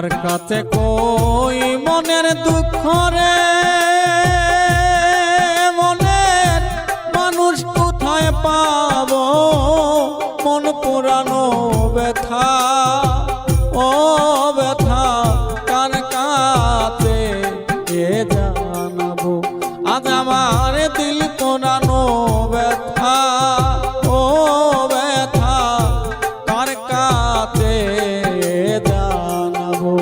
কার কাছে কই মনের দুঃখ রে, মনের মানুষ কোথায় পাবো, মন পুরানো ব্যথা, ও ব্যথা কার কাছে জানাবো। আজ আমার দিল পুরানো ব্যথা, ও ব্যথা কার কাছে জানাবো।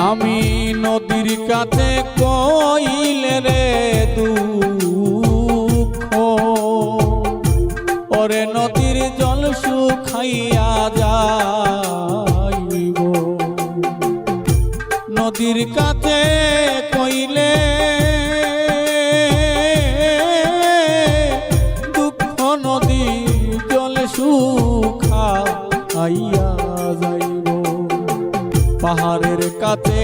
আমি নদীর কাছে কইলে রে দুঃখ, ওরে নদীর জল শুকাইয়া যাইব। নদীর কাছে কইলে দুঃখ, নদীর জল শুকাইয়া যাইব। পাহাড়ের কাছে